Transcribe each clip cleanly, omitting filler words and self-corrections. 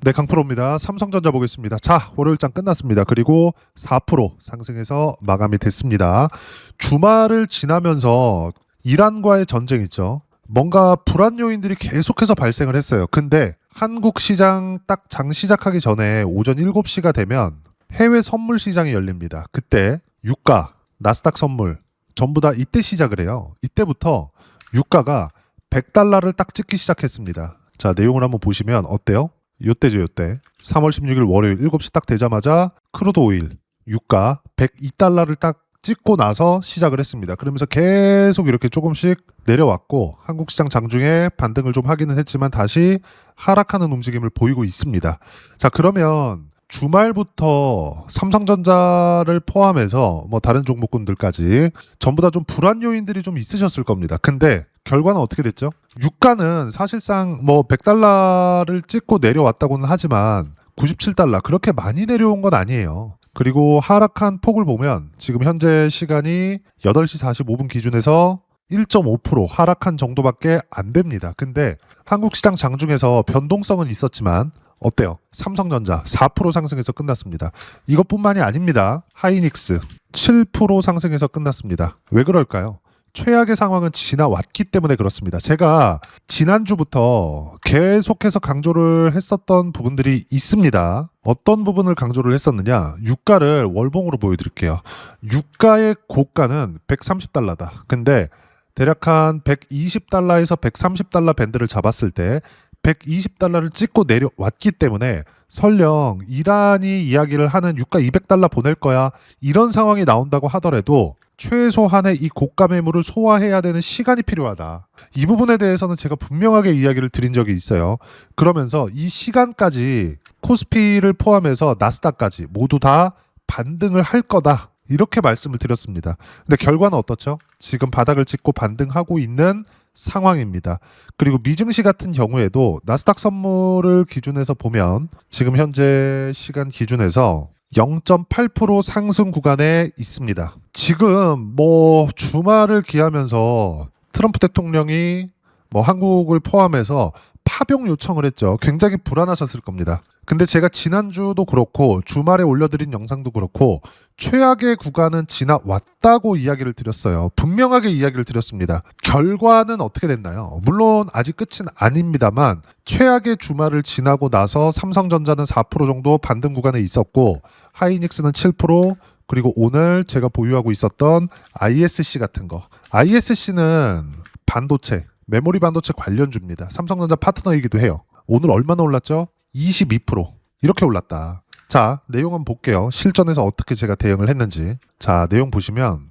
네, 강프로입니다. 삼성전자 보겠습니다. 자, 월요일장 끝났습니다. 그리고 4% 상승해서 마감이 됐습니다. 주말을 지나면서 이란과의 전쟁 있죠. 뭔가 불안 요인들이 계속해서 발생을 했어요. 근데 한국 시장 딱 장 시작하기 전에 오전 7시가 되면 해외 선물 시장이 열립니다. 그때 유가, 나스닥 선물 전부 다 이때 시작을 해요. 이때부터 유가가 100달러를 딱 찍기 시작했습니다. 자, 내용을 한번 보시면 어때요? 요때죠, 요때. 3월 16일 월요일 7시 딱 되자마자 크루드 오일, 유가 102달러를 딱 찍고 나서 시작을 했습니다. 그러면서 계속 이렇게 조금씩 내려왔고 한국 시장 장중에 반등을 좀 하기는 했지만 다시 하락하는 움직임을 보이고 있습니다. 자, 그러면 주말부터 삼성전자를 포함해서 뭐 다른 종목군들까지 전부 다 좀 불안 요인들이 좀 있으셨을 겁니다. 근데 결과는 어떻게 됐죠? 유가는 사실상 뭐 100달러를 찍고 내려왔다고는 하지만 97달러 그렇게 많이 내려온 건 아니에요. 그리고 하락한 폭을 보면 지금 현재 시간이 8시 45분 기준에서 1.5% 하락한 정도밖에 안 됩니다. 근데 한국 시장 장중에서 변동성은 있었지만 어때요? 삼성전자 4% 상승해서 끝났습니다. 이것뿐만이 아닙니다. 하이닉스 7% 상승해서 끝났습니다. 왜 그럴까요? 최악의 상황은 지나왔기 때문에 그렇습니다. 제가 지난주부터 계속해서 강조를 했었던 부분들이 있습니다. 어떤 부분을 강조를 했었느냐? 유가를 월봉으로 보여드릴게요. 유가의 고가는 130달러다. 근데 대략 한 120달러에서 130달러 밴드를 잡았을 때 120달러를 찍고 내려왔기 때문에 설령 이란이 이야기를 하는 유가 200달러 보낼 거야 이런 상황이 나온다고 하더라도 최소한의 이 고가 매물을 소화해야 되는 시간이 필요하다. 이 부분에 대해서는 제가 분명하게 이야기를 드린 적이 있어요. 그러면서 이 시간까지 코스피를 포함해서 나스닥까지 모두 다 반등을 할 거다. 이렇게 말씀을 드렸습니다. 근데 결과는 어떻죠? 지금 바닥을 찍고 반등하고 있는 상황입니다. 그리고 미증시 같은 경우에도 나스닥 선물을 기준해서 보면 지금 현재 시간 기준에서 0.8% 상승 구간에 있습니다. 지금 뭐 주말을 기하면서 트럼프 대통령이 뭐 한국을 포함해서 파병 요청을 했죠. 굉장히 불안하셨을 겁니다. 근데 제가 지난주도 그렇고 주말에 올려드린 영상도 그렇고 최악의 구간은 지나왔다고 이야기를 드렸어요. 분명하게 이야기를 드렸습니다. 결과는 어떻게 됐나요? 물론 아직 끝은 아닙니다만 최악의 주말을 지나고 나서 삼성전자는 4% 정도 반등 구간에 있었고 하이닉스는 7% 그리고 오늘 제가 보유하고 있었던 ISC 같은 거. ISC는 반도체, 메모리 반도체 관련주입니다. 삼성전자 파트너이기도 해요. 오늘 얼마나 올랐죠? 22% 이렇게 올랐다. 자, 내용 한번 볼게요. 실전에서 어떻게 제가 대응을 했는지. 자, 내용 보시면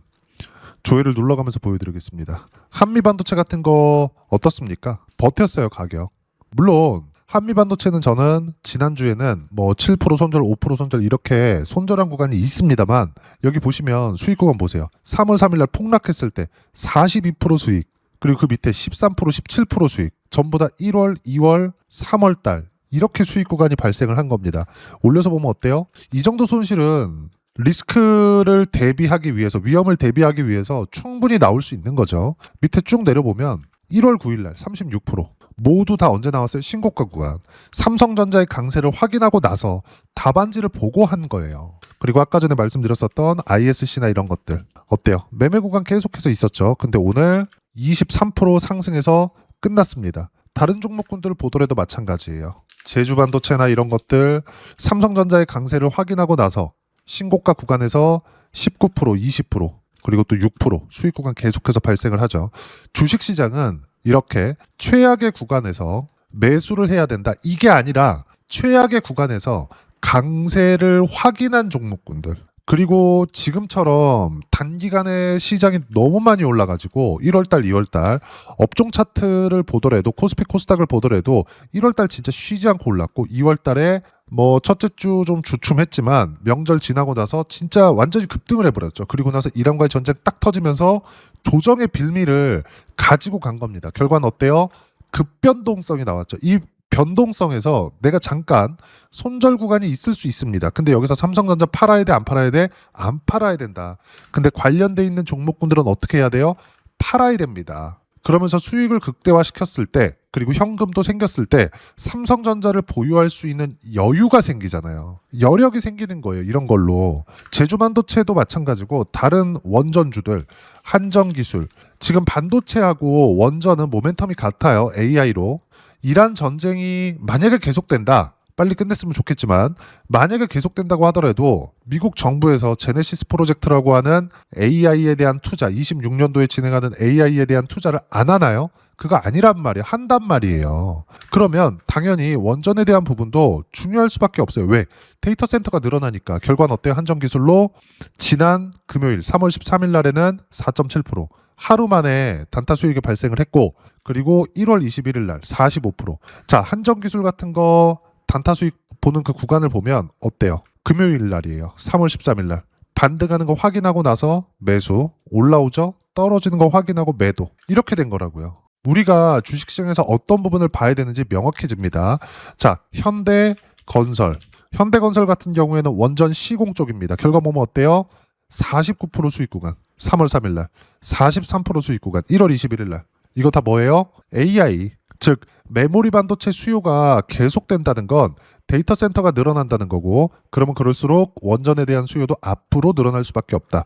조회를 눌러가면서 보여드리겠습니다. 한미반도체 같은 거 어떻습니까? 버텼어요, 가격. 물론 한미반도체는 저는 지난주에는 뭐 7% 손절, 5% 손절 이렇게 손절한 구간이 있습니다만 여기 보시면 수익 구간 보세요. 3월 3일날 폭락했을 때 42% 수익 그리고 그 밑에 13%, 17% 수익 전부 다 1월, 2월, 3월 달 이렇게 수익 구간이 발생을 한 겁니다. 올려서 보면 어때요? 이 정도 손실은 리스크를 대비하기 위해서 위험을 대비하기 위해서 충분히 나올 수 있는 거죠. 밑에 쭉 내려보면 1월 9일날 36% 모두 다 언제 나왔어요? 신고가 구간. 삼성전자의 강세를 확인하고 나서 답안지를 보고 한 거예요. 그리고 아까 전에 말씀드렸었던 ISC나 이런 것들 어때요? 매매 구간 계속해서 있었죠. 근데 오늘 23% 상승해서 끝났습니다. 다른 종목군들을 보더라도 마찬가지예요. 제주반도체나 이런 것들 삼성전자의 강세를 확인하고 나서 신고가 구간에서 19%, 20% 그리고 또 6% 수익 구간 계속해서 발생을 하죠. 주식시장은 이렇게 최악의 구간에서 매수를 해야 된다. 이게 아니라 최악의 구간에서 강세를 확인한 종목군들 그리고 지금처럼 단기간에 시장이 너무 많이 올라가지고 1월달, 2월달 업종 차트를 보더라도 코스피 코스닥을 보더라도 1월달 진짜 쉬지 않고 올랐고 2월달에 뭐 첫째 주 좀 주춤했지만 명절 지나고 나서 진짜 완전히 급등을 해버렸죠. 그리고 나서 이란과의 전쟁 딱 터지면서 조정의 빌미를 가지고 간 겁니다. 결과는 어때요? 급변동성이 나왔죠. 이 변동성에서 내가 잠깐 손절 구간이 있을 수 있습니다. 근데 여기서 삼성전자 팔아야 돼, 안 팔아야 돼? 안 팔아야 된다. 근데 관련돼 있는 종목군들은 어떻게 해야 돼요? 팔아야 됩니다. 그러면서 수익을 극대화시켰을 때 그리고 현금도 생겼을 때 삼성전자를 보유할 수 있는 여유가 생기잖아요. 여력이 생기는 거예요. 이런 걸로. 제주반도체도 마찬가지고 다른 원전주들, 한전기술, 지금 반도체하고 원전은 모멘텀이 같아요. AI로. 이란 전쟁이 만약에 계속된다. 빨리 끝냈으면 좋겠지만 만약에 계속된다고 하더라도 미국 정부에서 제네시스 프로젝트라고 하는 AI에 대한 투자, 26년도에 진행하는 AI에 대한 투자를 안 하나요? 그거 아니란 말이에요. 한단 말이에요. 그러면 당연히 원전에 대한 부분도 중요할 수밖에 없어요. 왜? 데이터 센터가 늘어나니까. 결과는 어때요? 한전기술로 지난 금요일 3월 13일 날에는 4.7%. 하루 만에 단타 수익이 발생을 했고, 그리고 1월 21일 날 45%. 자, 한전기술 같은 거 단타 수익 보는 그 구간을 보면 어때요? 금요일 날이에요. 3월 13일 날. 반등하는 거 확인하고 나서 매수, 올라오죠? 떨어지는 거 확인하고 매도. 이렇게 된 거라고요. 우리가 주식시장에서 어떤 부분을 봐야 되는지 명확해집니다. 자, 현대건설. 현대건설 같은 경우에는 원전 시공 쪽입니다. 결과 보면 어때요? 49% 수익 구간. 3월 3일 날. 43% 수익 구간. 1월 21일 날. 이거 다 뭐예요? AI. 즉 메모리 반도체 수요가 계속된다는 건 데이터 센터가 늘어난다는 거고, 그러면 그럴수록 원전에 대한 수요도 앞으로 늘어날 수밖에 없다.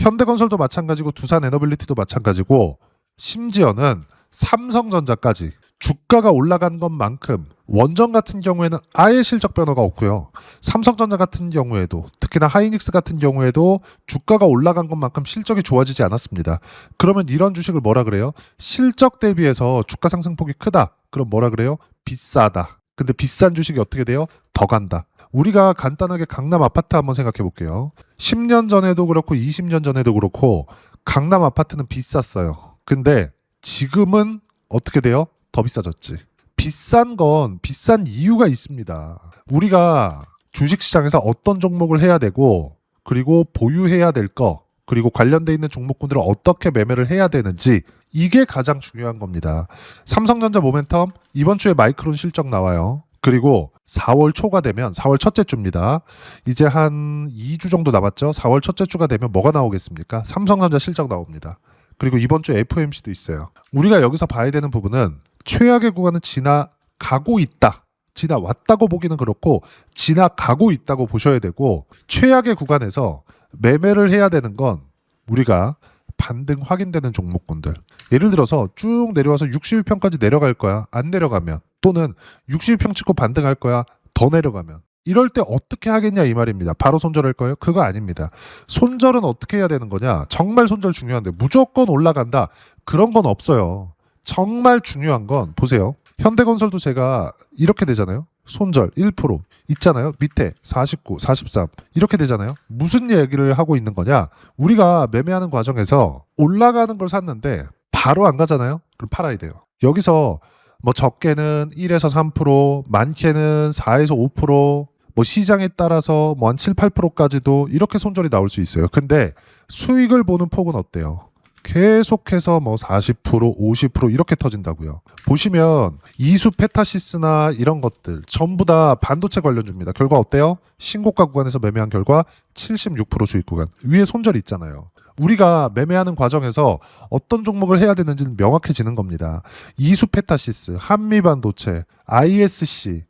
현대건설도 마찬가지고 두산에너빌리티도 마찬가지고, 심지어는 삼성전자까지 주가가 올라간 것만큼 원전 같은 경우에는 아예 실적 변화가 없고요. 삼성전자 같은 경우에도, 특히나 하이닉스 같은 경우에도 주가가 올라간 것만큼 실적이 좋아지지 않았습니다. 그러면 이런 주식을 뭐라 그래요? 실적 대비해서 주가 상승폭이 크다. 그럼 뭐라 그래요? 비싸다. 근데 비싼 주식이 어떻게 돼요? 더 간다. 우리가 간단하게 강남 아파트 한번 생각해 볼게요. 10년 전에도 그렇고 20년 전에도 그렇고 강남 아파트는 비쌌어요. 근데 지금은 어떻게 돼요? 더 비싸졌지. 비싼 건 비싼 이유가 있습니다. 우리가 주식시장에서 어떤 종목을 해야 되고, 그리고 보유해야 될 거, 그리고 관련돼 있는 종목군들을 어떻게 매매를 해야 되는지, 이게 가장 중요한 겁니다. 삼성전자 모멘텀 이번 주에 마이크론 실적 나와요. 그리고 4월 초가 되면 4월 첫째 주입니다. 이제 한 2주 정도 남았죠. 4월 첫째 주가 되면 뭐가 나오겠습니까? 삼성전자 실적 나옵니다. 그리고 이번 주 FOMC도 있어요. 우리가 여기서 봐야 되는 부분은 최악의 구간은 지나가고 있다. 지나왔다고 보기는 그렇고 지나가고 있다고 보셔야 되고, 최악의 구간에서 매매를 해야 되는 건 우리가 반등 확인되는 종목군들. 예를 들어서 쭉 내려와서 61평까지 내려갈 거야. 안 내려가면, 또는 61평 찍고 반등할 거야. 더 내려가면. 이럴 때 어떻게 하겠냐 이 말입니다. 바로 손절할 거예요? 그거 아닙니다. 손절은 어떻게 해야 되는 거냐? 정말 손절 중요한데 무조건 올라간다. 그런 건 없어요. 정말 중요한 건 보세요. 현대건설도 제가 이렇게 되잖아요. 손절 1% 있잖아요. 밑에 49, 43 이렇게 되잖아요. 무슨 얘기를 하고 있는 거냐? 우리가 매매하는 과정에서 올라가는 걸 샀는데 바로 안 가잖아요. 그럼 팔아야 돼요. 여기서 뭐 적게는 1에서 3%, 많게는 4에서 5%, 뭐 시장에 따라서 뭐 한 7, 8%까지도 이렇게 손절이 나올 수 있어요. 근데 수익을 보는 폭은 어때요? 계속해서 뭐 40%, 50% 이렇게 터진다고요. 보시면 이수 페타시스나 이런 것들 전부 다 반도체 관련주입니다. 결과 어때요? 신고가 구간에서 매매한 결과 76% 수익 구간. 위에 손절이 있잖아요. 우리가 매매하는 과정에서 어떤 종목을 해야 되는지는 명확해지는 겁니다. 이수 페타시스, 한미반도체, ISC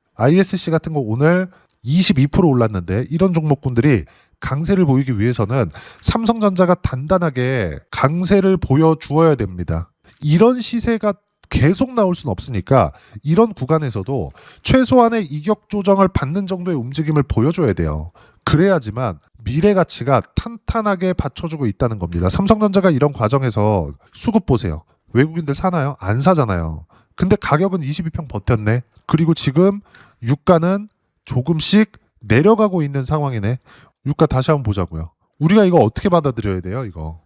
같은 거 오늘 22% 올랐는데, 이런 종목군들이 강세를 보이기 위해서는 삼성전자가 단단하게 강세를 보여주어야 됩니다. 이런 시세가 계속 나올 수는 없으니까 이런 구간에서도 최소한의 이격 조정을 받는 정도의 움직임을 보여줘야 돼요. 그래야지만 미래 가치가 탄탄하게 받쳐주고 있다는 겁니다. 삼성전자가 이런 과정에서 수급 보세요. 외국인들 사나요? 안 사잖아요. 근데 가격은 22평 버텼네. 그리고 지금 유가는 조금씩 내려가고 있는 상황이네. 유가 다시 한번 보자고요. 우리가 이거 어떻게 받아들여야 돼요, 이거?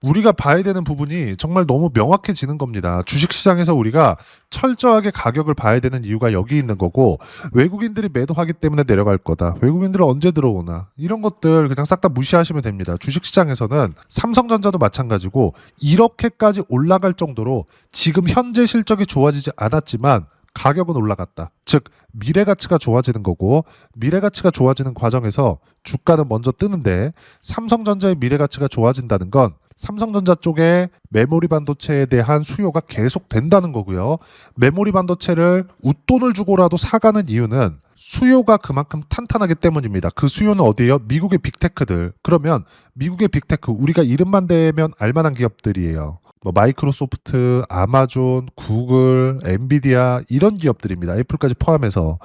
우리가 봐야 되는 부분이 정말 너무 명확해지는 겁니다. 주식시장에서 우리가 철저하게 가격을 봐야 되는 이유가 여기 있는 거고, 외국인들이 매도하기 때문에 내려갈 거다. 외국인들은 언제 들어오나. 이런 것들 그냥 싹 다 무시하시면 됩니다. 주식시장에서는 삼성전자도 마찬가지고 이렇게까지 올라갈 정도로 지금 현재 실적이 좋아지지 않았지만 가격은 올라갔다. 즉 미래 가치가 좋아지는 거고, 미래 가치가 좋아지는 과정에서 주가는 먼저 뜨는데, 삼성전자의 미래 가치가 좋아진다는 건 삼성전자 쪽에 메모리 반도체에 대한 수요가 계속 된다는 거고요. 메모리 반도체를 웃돈을 주고라도 사가는 이유는 수요가 그만큼 탄탄하기 때문입니다. 그 수요는 어디예요? 미국의 빅테크들. 그러면 미국의 빅테크, 우리가 이름만 대면 알만한 기업들이에요. 뭐 마이크로소프트, 아마존, 구글, 엔비디아 이런 기업들입니다. 애플까지 포함해서.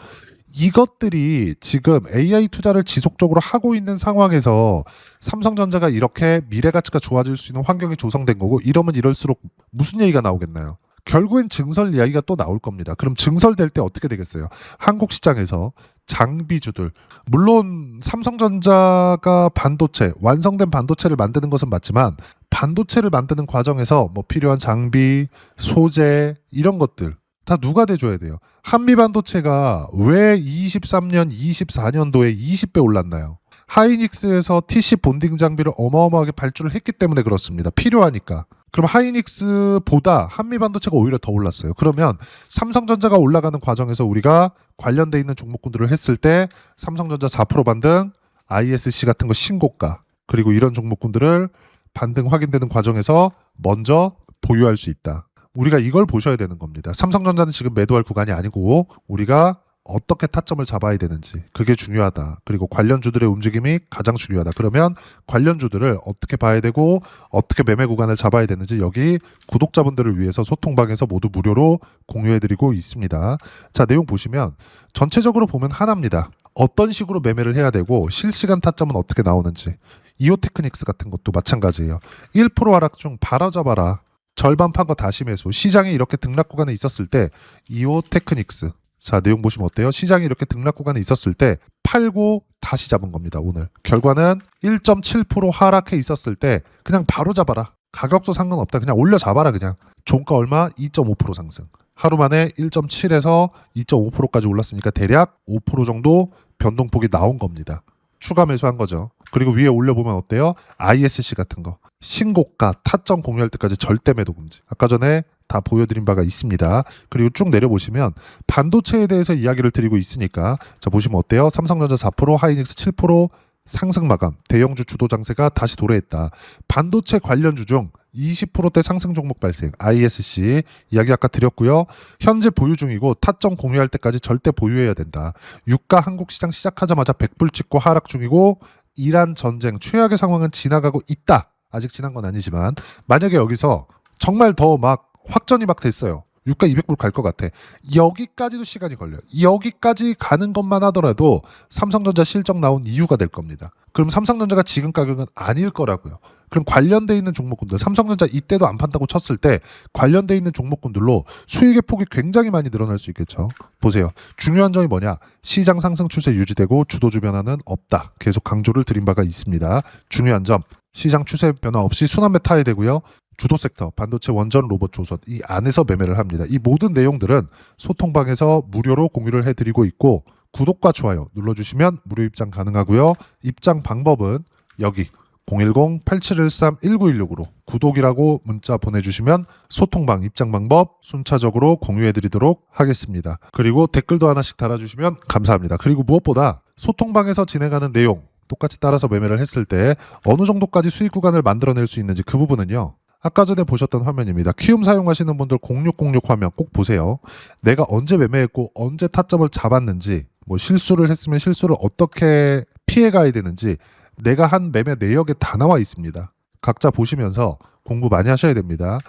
이것들이 지금 AI 투자를 지속적으로 하고 있는 상황에서 삼성전자가 이렇게 미래 가치가 좋아질 수 있는 환경이 조성된 거고, 이러면 이럴수록 무슨 얘기가 나오겠나요? 결국엔 증설 이야기가 또 나올 겁니다. 그럼 증설될 때 어떻게 되겠어요? 한국 시장에서 장비주들, 물론 삼성전자가 반도체, 완성된 반도체를 만드는 것은 맞지만 반도체를 만드는 과정에서 뭐 필요한 장비, 소재 이런 것들 다 누가 대줘야 돼요? 한미 반도체가 왜 23년, 24년도에 20배 올랐나요? 하이닉스에서 TC 본딩 장비를 어마어마하게 발주를 했기 때문에 그렇습니다. 필요하니까. 그럼 하이닉스보다 한미 반도체가 오히려 더 올랐어요. 그러면 삼성전자가 올라가는 과정에서 우리가 관련돼 있는 종목군들을 했을 때 삼성전자 4% 반등, ISC 같은 거 신고가, 그리고 이런 종목군들을 반등 확인되는 과정에서 먼저 보유할 수 있다. 우리가 이걸 보셔야 되는 겁니다. 삼성전자는 지금 매도할 구간이 아니고 우리가 어떻게 타점을 잡아야 되는지, 그게 중요하다. 그리고 관련주들의 움직임이 가장 중요하다. 그러면 관련주들을 어떻게 봐야 되고 어떻게 매매 구간을 잡아야 되는지 여기 구독자분들을 위해서 소통방에서 모두 무료로 공유해드리고 있습니다. 자, 내용 보시면 전체적으로 보면 하나입니다. 어떤 식으로 매매를 해야 되고 실시간 타점은 어떻게 나오는지. 이오테크닉스 같은 것도 마찬가지예요. 1% 하락 중 바로잡아라. 절반 판 거 다시 매수. 시장이 이렇게 등락 구간에 있었을 때 이오테크닉스, 자, 내용 보시면 어때요? 시장이 이렇게 등락 구간에 있었을 때 팔고 다시 잡은 겁니다. 오늘 결과는 1.7% 하락해 있었을 때 그냥 바로 잡아라. 가격도 상관없다. 그냥 올려 잡아라. 그냥 종가 얼마? 2.5% 상승. 하루 만에 1.7에서 2.5%까지 올랐으니까 대략 5% 정도 변동폭이 나온 겁니다. 추가 매수한 거죠. 그리고 위에 올려보면 어때요? ISC 같은 거 신고가 타점 공유할 때까지 절대 매도 금지. 아까 전에 다 보여드린 바가 있습니다. 그리고 쭉 내려보시면 반도체에 대해서 이야기를 드리고 있으니까, 자, 보시면 어때요? 삼성전자 4%, 하이닉스 7% 상승 마감, 대형주 주도 장세가 다시 도래했다. 반도체 관련주 중 20%대 상승 종목 발생, ISC 이야기 아까 드렸고요. 현재 보유 중이고 타점 공유할 때까지 절대 보유해야 된다. 유가 한국 시장 시작하자마자 100불 찍고 하락 중이고 이란 전쟁 최악의 상황은 지나가고 있다. 아직 지난 건 아니지만 만약에 여기서 정말 더 막 확전이 막 됐어요. 유가 200불 갈 것 같아. 여기까지도 시간이 걸려요. 여기까지 가는 것만 하더라도 삼성전자 실적 나온 이유가 될 겁니다. 그럼 삼성전자가 지금 가격은 아닐 거라고요. 그럼 관련돼 있는 종목군들, 삼성전자 이때도 안 판다고 쳤을 때 관련돼 있는 종목군들로 수익의 폭이 굉장히 많이 늘어날 수 있겠죠. 보세요. 중요한 점이 뭐냐? 시장 상승 추세 유지되고 주도주 변화는 없다. 계속 강조를 드린 바가 있습니다. 중요한 점, 시장 추세 변화 없이 순환매 타야 되고요. 주도 섹터, 반도체, 원전, 로봇, 조선 이 안에서 매매를 합니다. 이 모든 내용들은 소통방에서 무료로 공유를 해드리고 있고 구독과 좋아요 눌러주시면 무료 입장 가능하고요. 입장 방법은 여기 010-8713-1916으로 구독이라고 문자 보내주시면 소통방 입장 방법 순차적으로 공유해드리도록 하겠습니다. 그리고 댓글도 하나씩 달아주시면 감사합니다. 그리고 무엇보다 소통방에서 진행하는 내용 똑같이 따라서 매매를 했을 때 어느 정도까지 수익 구간을 만들어낼 수 있는지 그 부분은요. 아까 전에 보셨던 화면입니다. 키움 사용하시는 분들 0606 화면 꼭 보세요. 내가 언제 매매했고 언제 타점을 잡았는지, 뭐 실수를 했으면 실수를 어떻게 피해가야 되는지 내가 한 매매 내역에 다 나와 있습니다. 각자 보시면서 공부 많이 하셔야 됩니다.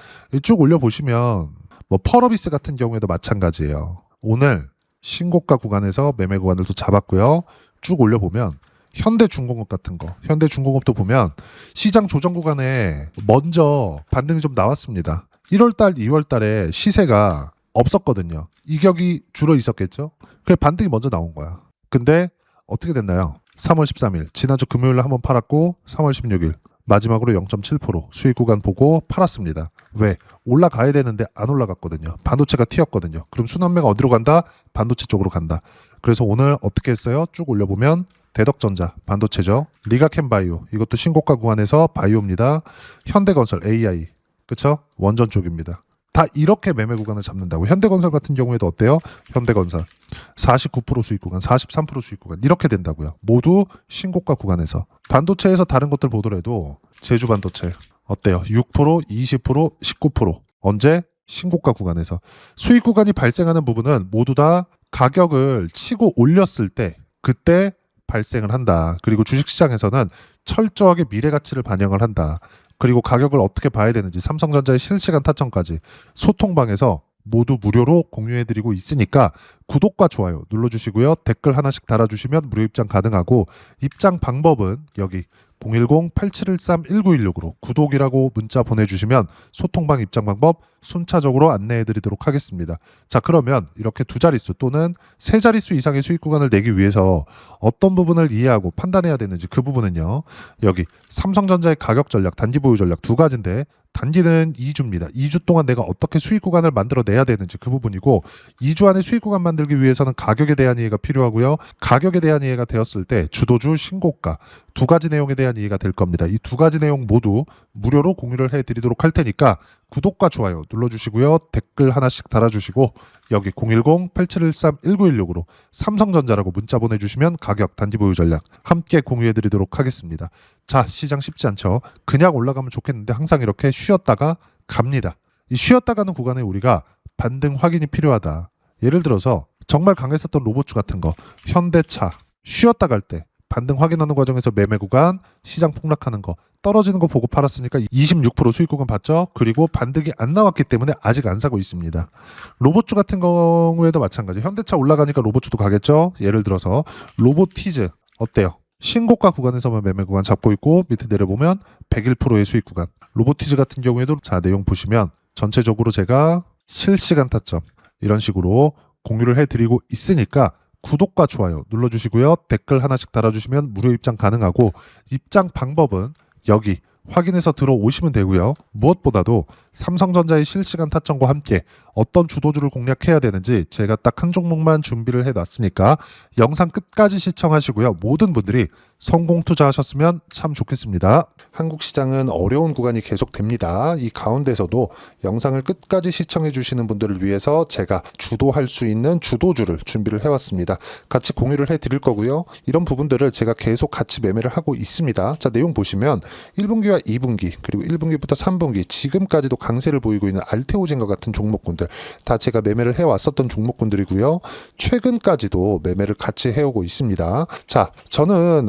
쭉 올려보시면 뭐 펄어비스 같은 경우에도 마찬가지예요. 오늘 신고가 구간에서 매매 구간을 또 잡았고요. 쭉 올려보면 현대중공업 같은 거, 현대중공업도 보면 시장 조정 구간에 먼저 반등이 좀 나왔습니다. 1월달, 2월달에 시세가 없었거든요. 이격이 줄어 있었겠죠. 그래 반등이 먼저 나온 거야. 근데 어떻게 됐나요? 3월 13일 지난주 금요일에 한번 팔았고 3월 16일 마지막으로 0.7% 수익 구간 보고 팔았습니다. 왜? 올라가야 되는데 안 올라갔거든요. 반도체가 튀었거든요. 그럼 순환매가 어디로 간다? 반도체 쪽으로 간다. 그래서 오늘 어떻게 했어요? 쭉 올려보면 대덕전자 반도체죠. 리가캠바이오 이것도 신고가 구간에서 바이오입니다. 현대건설 AI 그쵸? 원전 쪽입니다. 다 이렇게 매매 구간을 잡는다고. 현대건설 같은 경우에도 어때요? 현대건설 49% 수익 구간, 43% 수익 구간 이렇게 된다고요. 모두 신고가 구간에서. 반도체에서 다른 것들 보더라도 제주반도체 어때요? 6%, 20%, 19%. 언제? 신고가 구간에서. 수익 구간이 발생하는 부분은 모두 다 가격을 치고 올렸을 때 그때 발생을 한다. 그리고 주식시장에서는 철저하게 미래 가치를 반영을 한다. 그리고 가격을 어떻게 봐야 되는지 삼성전자의 실시간 타점까지 소통방에서 모두 무료로 공유해드리고 있으니까 구독과 좋아요 눌러주시고요. 댓글 하나씩 달아주시면 무료 입장 가능하고 입장 방법은 여기 010-8713-1916으로 구독이라고 문자 보내주시면 소통방 입장 방법 순차적으로 안내해드리도록 하겠습니다. 자, 그러면 이렇게 두 자릿수 또는 세 자릿수 이상의 수익 구간을 내기 위해서 어떤 부분을 이해하고 판단해야 되는지 그 부분은요. 여기 삼성전자의 가격 전략, 단기 보유 전략 두 가지인데 단기는 2주입니다. 2주 동안 내가 어떻게 수익 구간을 만들어내야 되는지 그 부분이고 2주 안에 수익 구간 만들기 위해서는 가격에 대한 이해가 필요하고요. 가격에 대한 이해가 되었을 때 주도주 신고가 두 가지 내용에 대한 이해가 될 겁니다. 이 두 가지 내용 모두 무료로 공유를 해드리도록 할 테니까 구독과 좋아요 눌러주시고요. 댓글 하나씩 달아주시고 여기 010-8713-1916으로 삼성전자라고 문자 보내주시면 가격, 단기 보유 전략 함께 공유해드리도록 하겠습니다. 자, 시장 쉽지 않죠. 그냥 올라가면 좋겠는데 항상 이렇게 쉬었다가 갑니다. 이 쉬었다 가는 구간에 우리가 반등 확인이 필요하다. 예를 들어서 정말 강했었던 로봇주 같은 거 현대차 쉬었다 갈 때 반등 확인하는 과정에서 매매 구간 시장 폭락하는 거 떨어지는 거 보고 팔았으니까 26% 수익 구간 봤죠. 그리고 반등이 안 나왔기 때문에 아직 안 사고 있습니다. 로봇주 같은 경우에도 마찬가지. 현대차 올라가니까 로봇주도 가겠죠. 예를 들어서 로보티즈 어때요? 신고가 구간에서만 매매 구간 잡고 있고 밑에 내려보면 101%의 수익 구간. 로보티즈 같은 경우에도 자 내용 보시면 전체적으로 제가 실시간 타점 이런 식으로 공유를 해드리고 있으니까 구독과 좋아요 눌러주시고요. 댓글 하나씩 달아주시면 무료 입장 가능하고 입장 방법은 여기 확인해서 들어오시면 되고요. 무엇보다도 삼성전자의 실시간 타점과 함께 어떤 주도주를 공략해야 되는지 제가 딱 한 종목만 준비를 해놨으니까 영상 끝까지 시청하시고요. 모든 분들이 성공 투자하셨으면 참 좋겠습니다. 한국 시장은 어려운 구간이 계속됩니다. 이 가운데서도 영상을 끝까지 시청해 주시는 분들을 위해서 제가 주도할 수 있는 주도주를 준비를 해왔습니다. 같이 공유를 해드릴 거고요. 이런 부분들을 제가 계속 같이 매매를 하고 있습니다. 자, 내용 보시면 1분기와 2분기 그리고 1분기부터 3분기 지금까지도 강세를 보이고 있는 알테오젠과 같은 종목군들 다 제가 매매를 해왔었던 종목군들이고요. 최근까지도 매매를 같이 해오고 있습니다. 자, 저는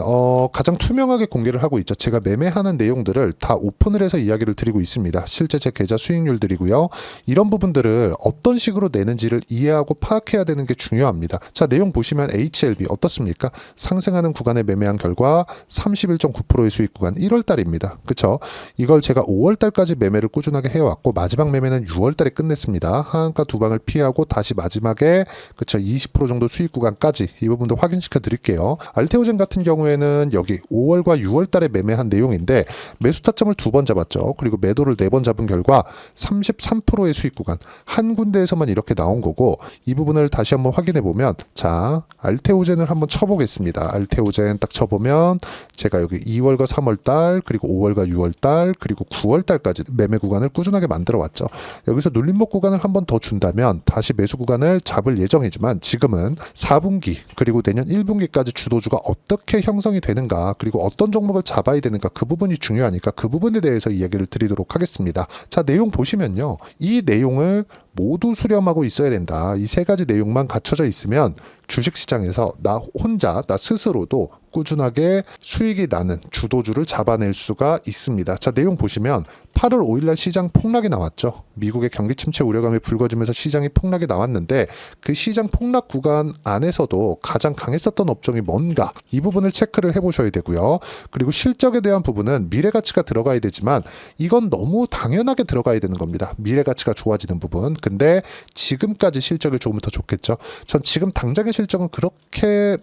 가장 투명하게 공개를 하고 있죠. 제가 매매하는 내용들을 다 오픈을 해서 이야기를 드리고 있습니다. 실제 제 계좌 수익률들이고요. 이런 부분들을 어떤 식으로 내는지를 이해하고 파악해야 되는 게 중요합니다. 자, 내용 보시면 HLB 어떻습니까? 상승하는 구간에 매매한 결과 31.9%의 수익 구간 1월달입니다. 그쵸? 이걸 제가 5월달까지 매매를 꾸준하게 해왔고 마지막 매매는 6월달에 끝냈습니다. 하한가 두 방을 피하고 다시 마지막에 그쵸 20% 정도 수익 구간까지 이 부분도 확인시켜 드릴게요. 알테오젠 같은 경우에는 여기 5월과 6월달에 매매한 내용인데 매수 타점을 두 번 잡았죠. 그리고 매도를 네 번 잡은 결과 33%의 수익 구간 한 군데에서만 이렇게 나온 거고 이 부분을 다시 한번 확인해 보면 자 알테오젠을 한번 쳐보겠습니다. 알테오젠 딱 쳐보면 제가 여기 2월과 3월달 그리고 5월과 6월달 그리고 9월달까지 매매 구간을 꾸준하게 만들어 왔죠. 여기서 눌림목 구간을 한번 더 준다면 다시 매수 구간을 잡을 예정이지만 지금은 4분기 그리고 내년 1분기까지 주도주가 어떻게 형성이 되는가 그리고 어떤 종목을 잡아야 되는가 그 부분이 중요하니까 그 부분에 대해서 이야기를 드리도록 하겠습니다. 자, 내용 보시면요. 이 내용을 모두 수렴하고 있어야 된다. 이 세 가지 내용만 갖춰져 있으면 주식시장에서 나 혼자 나 스스로도 꾸준하게 수익이 나는 주도주를 잡아낼 수가 있습니다. 자, 내용 보시면 8월 5일날 시장 폭락이 나왔죠. 미국의 경기 침체 우려감이 불거지면서 시장이 폭락이 나왔는데 그 시장 폭락 구간 안에서도 가장 강했었던 업종이 뭔가 이 부분을 체크를 해보셔야 되고요. 그리고 실적에 대한 부분은 미래 가치가 들어가야 되지만 이건 너무 당연하게 들어가야 되는 겁니다. 미래 가치가 좋아지는 부분. 근데 지금까지 실적이 조금 더 좋겠죠. 전 지금 당장의 실적은 그렇게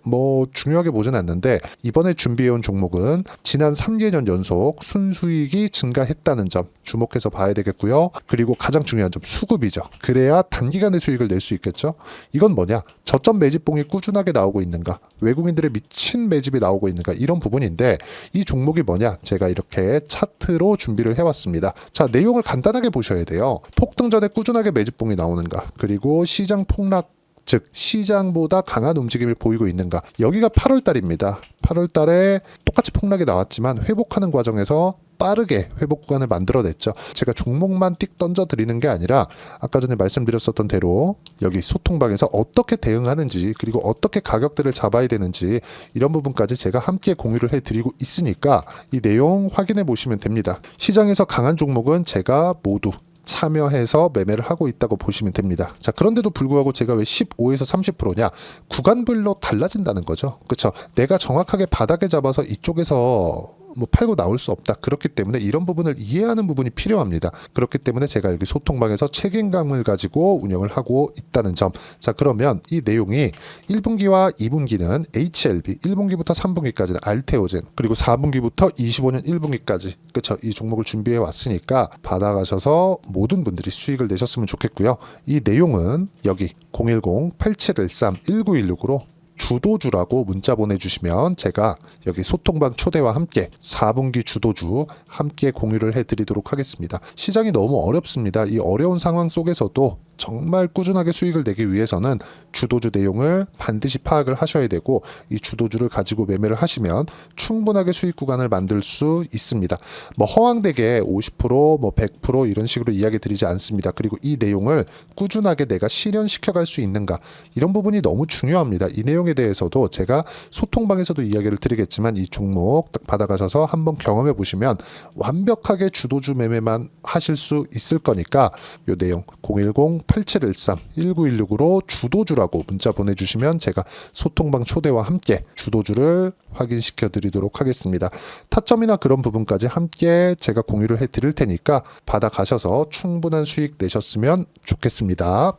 중요하게 보진 않는데 이번에 준비해온 종목은 지난 3개년 연속 순수익이 증가했다는 점 주목해서 봐야 되겠고요. 그리고 가장 중요한 점 수급이죠. 그래야 단기간에 수익을 낼 수 있겠죠. 이건 뭐냐? 저점 매집봉이 꾸준하게 나오고 있는가? 외국인들의 미친 매집이 나오고 있는가? 이런 부분인데 이 종목이 뭐냐? 제가 이렇게 차트로 준비를 해왔습니다. 자, 내용을 간단하게 보셔야 돼요. 폭등 전에 꾸준하게 매집봉이 나오는가? 그리고 시장 폭락 즉 시장보다 강한 움직임을 보이고 있는가. 여기가 8월 달입니다. 8월 달에 똑같이 폭락이 나왔지만 회복하는 과정에서 빠르게 회복 구간을 만들어냈죠. 제가 종목만 띡 던져드리는 게 아니라 아까 전에 말씀드렸었던 대로 여기 소통방에서 어떻게 대응하는지 그리고 어떻게 가격대를 잡아야 되는지 이런 부분까지 제가 함께 공유를 해드리고 있으니까 이 내용 확인해 보시면 됩니다. 시장에서 강한 종목은 제가 모두 참여해서 매매를 하고 있다고 보시면 됩니다. 자, 그런데도 불구하고 제가 왜 15에서 30%냐? 구간별로 달라진다는 거죠. 그렇죠? 내가 정확하게 바닥에 잡아서 이쪽에서 뭐 팔고 나올 수 없다. 그렇기 때문에 이런 부분을 이해하는 부분이 필요합니다. 그렇기 때문에 제가 여기 소통방에서 책임감을 가지고 운영을 하고 있다는 점. 자, 그러면 이 내용이 1분기와 2분기는 HLB, 1분기부터 3분기까지는 알테오젠, 그리고 4분기부터 25년 1분기까지 그렇죠. 이 종목을 준비해 왔으니까 받아가셔서 모든 분들이 수익을 내셨으면 좋겠고요. 이 내용은 여기 010-8713-1916으로 주도주라고 문자 보내주시면 제가 여기 소통방 초대와 함께 4분기 주도주 함께 공유를 해드리도록 하겠습니다. 시장이 너무 어렵습니다. 이 어려운 상황 속에서도 정말 꾸준하게 수익을 내기 위해서는 주도주 내용을 반드시 파악을 하셔야 되고 이 주도주를 가지고 매매를 하시면 충분하게 수익 구간을 만들 수 있습니다. 뭐 허황되게 50%, 뭐 100% 이런 식으로 이야기 드리지 않습니다. 그리고 이 내용을 꾸준하게 내가 실현시켜 갈 수 있는가 이런 부분이 너무 중요합니다. 이 내용에 대해서도 제가 소통방에서도 이야기를 드리겠지만 이 종목 딱 받아가셔서 한번 경험해 보시면 완벽하게 주도주 매매만 하실 수 있을 거니까 이 내용 010-8713-1916으로 주도주라고 문자 보내주시면 제가 소통방 초대와 함께 주도주를 확인시켜 드리도록 하겠습니다. 타점이나 그런 부분까지 함께 제가 공유를 해 드릴 테니까 받아가셔서 충분한 수익 내셨으면 좋겠습니다.